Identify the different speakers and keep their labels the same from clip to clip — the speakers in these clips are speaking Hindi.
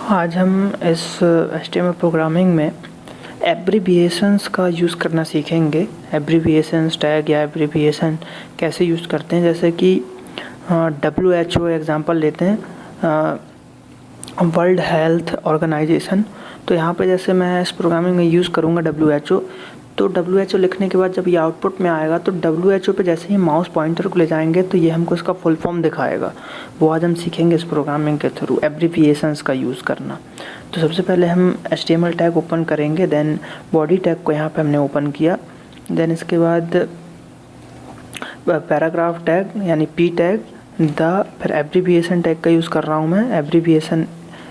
Speaker 1: आज हम इस HTML प्रोग्रामिंग में एब्रिविएशंस का यूज़ करना सीखेंगे। एब्रिविएशंस टैग या एब्रिविएशन कैसे यूज़ करते हैं, जैसे कि WHO एग्ज़ाम्पल लेते हैं, वर्ल्ड हेल्थ ऑर्गेनाइजेशन। तो यहाँ पे जैसे मैं इस प्रोग्रामिंग में यूज़ करूँगा WHO, तो WHO लिखने के बाद जब ये आउटपुट में आएगा तो WHO पे जैसे ही माउस पॉइंटर को ले जाएंगे तो ये हमको इसका फुल फॉर्म दिखाएगा। वो आज हम सीखेंगे इस प्रोग्रामिंग के थ्रू एब्रिविएशंस का यूज़ करना। तो सबसे पहले हम HTML टैग ओपन करेंगे, देन बॉडी टैग को यहाँ पे हमने ओपन किया, देन इसके बाद पैराग्राफ टैग यानी P टैग, फिर एब्रिविएशन टैग का यूज़ कर रहा हूँ मैं, एब्रिविएशन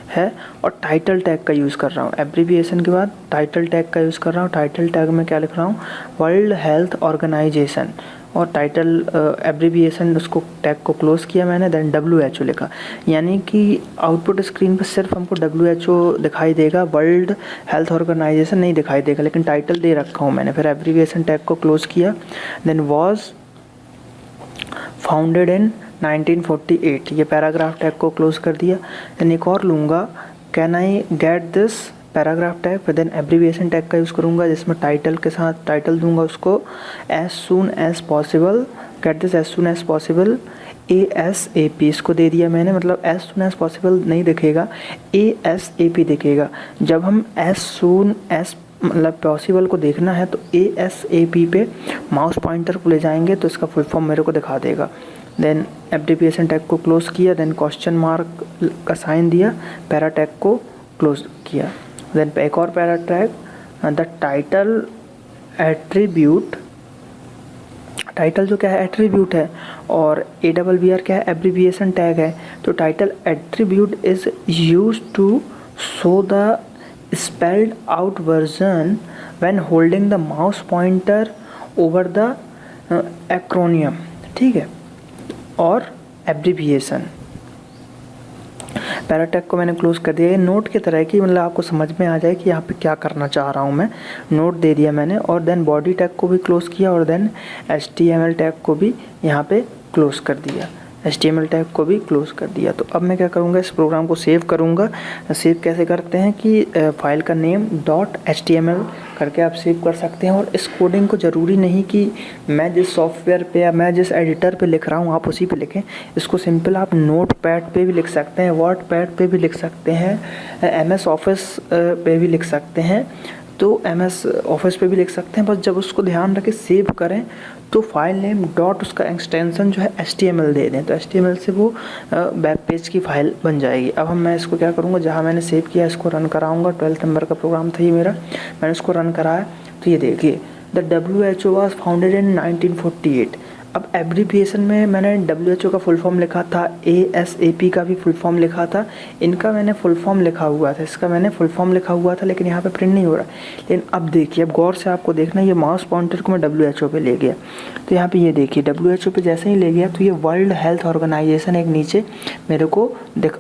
Speaker 1: है, और टाइटल टैग का यूज़ कर रहा हूँ। एब्रिविएशन के बाद टाइटल टैग का यूज़ कर रहा हूँ। टाइटल टैग में क्या लिख रहा हूँ, वर्ल्ड हेल्थ ऑर्गेनाइजेशन, और टाइटल एब्रिविएशन उसको टैग को क्लोज़ किया मैंने, देन WHO लिखा। यानी कि आउटपुट स्क्रीन पर सिर्फ हमको WHO दिखाई देगा, वर्ल्ड हेल्थ ऑर्गेनाइजेशन नहीं दिखाई देगा, लेकिन टाइटल दे रखा हूँ मैंने। फिर एब्रिविएशन टैग को क्लोज़ किया, देन वॉज फाउंडेड इन 1948, ये पैराग्राफ टैग को क्लोज़ कर दिया। देन एक और लूँगा, can I get this paragraph tag, फिर देन एब्रिविएशन टैग का यूज़ करूँगा जिसमें टाइटल के साथ टाइटल दूंगा उसको as soon as possible, get this as soon as possible, ASAP इसको दे दिया मैंने, मतलब एज सून एज पॉसिबल नहीं दिखेगा, ASAP दिखेगा। जब हम एज सून एज मतलब पॉसिबल को देखना है तो ASAP पे माउस पॉइंटर को ले जाएंगे तो इसका फुल फॉर्म मेरे को दिखा देगा। देन एब्रिविएशन टैग को क्लोज़ किया, देन क्वेश्चन मार्क का साइन दिया, पैरा टैग को क्लोज किया। देन एक और para tag, the title attribute, title जो क्या है एट्रीब्यूट है, और AWR क्या है एब्रिविएशन टैग है। तो title attribute is used to show the spelled out version when holding the mouse pointer over the acronym, ठीक है। और एब्रिविएशन पैराटैग को मैंने क्लोज कर दिया। ये नोट की तरह की, मतलब आपको समझ में आ जाए कि यहाँ पे क्या करना चाह रहा हूँ मैं, नोट दे दिया मैंने। और देन बॉडी टैग को भी क्लोज किया, और देन HTML टैग को भी यहाँ पे क्लोज कर दिया, HTML टैग को भी क्लोज कर दिया। तो अब मैं क्या करूँगा, इस प्रोग्राम को सेव करूँगा। सेव कैसे करते हैं कि फाइल का नेम .html करके आप सेव कर सकते हैं। और इस कोडिंग को ज़रूरी नहीं कि मैं जिस सॉफ्टवेयर पे या मैं जिस एडिटर पे लिख रहा हूँ आप उसी पे लिखें। इसको सिंपल आप नोटपैड पे भी लिख सकते हैं, वर्डपैड पे भी लिख सकते हैं, MS ऑफिस पे भी लिख सकते हैं, तो MS ऑफिस पे भी लिख सकते हैं। बस जब उसको ध्यान रखें सेव करें तो फाइल नेम डॉट उसका एक्सटेंशन जो है HTML दे दें, तो HTML से वो वेब पेज की फ़ाइल बन जाएगी। अब मैं इसको क्या करूँगा, जहाँ मैंने सेव किया इसको रन कराऊँगा। 12 नंबर का प्रोग्राम था ये मेरा, मैंने इसको रन कराया। तो ये देखिए, the WHO was founded in 1948। अब एब्रिविएशन में मैंने WHO का फुल फॉर्म लिखा था, ASAP का भी फुल फॉर्म लिखा था, इनका मैंने फुल फॉर्म लिखा हुआ था, इसका मैंने फुल फॉर्म लिखा हुआ था, लेकिन यहाँ पे प्रिंट नहीं हो रहा। लेकिन अब देखिए, अब गौर से आपको देखना, ये माउस पॉइंटर को मैं WHO पे ले गया, तो यहाँ पे ये देखिए WHO पे जैसे ही ले गया तो ये वर्ल्ड हेल्थ ऑर्गेनाइजेशन एक नीचे मेरे को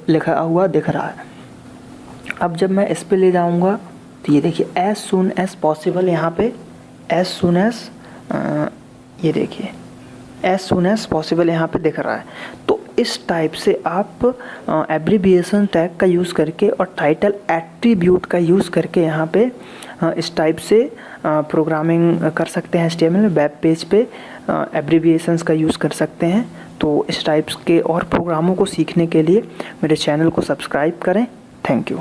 Speaker 1: लिखा हुआ दिख रहा है। अब जब मैं इस पर ले जाऊँगा तो ये देखिए एज सून एज पॉसिबल, यहाँ पे एज सून एज, ये देखिए एज सून एज पॉसिबल यहाँ पे दिख रहा है। तो इस टाइप से आप एब्रिविएशन टैग का यूज़ करके और टाइटल एट्रीब्यूट का यूज़ करके यहाँ पे इस टाइप से प्रोग्रामिंग कर सकते हैं। HTML में वेब पेज पे एब्रिविएशंस का यूज़ कर सकते हैं। तो इस टाइप्स के और प्रोग्रामों को सीखने के लिए मेरे चैनल को सब्सक्राइब करें। Thank you.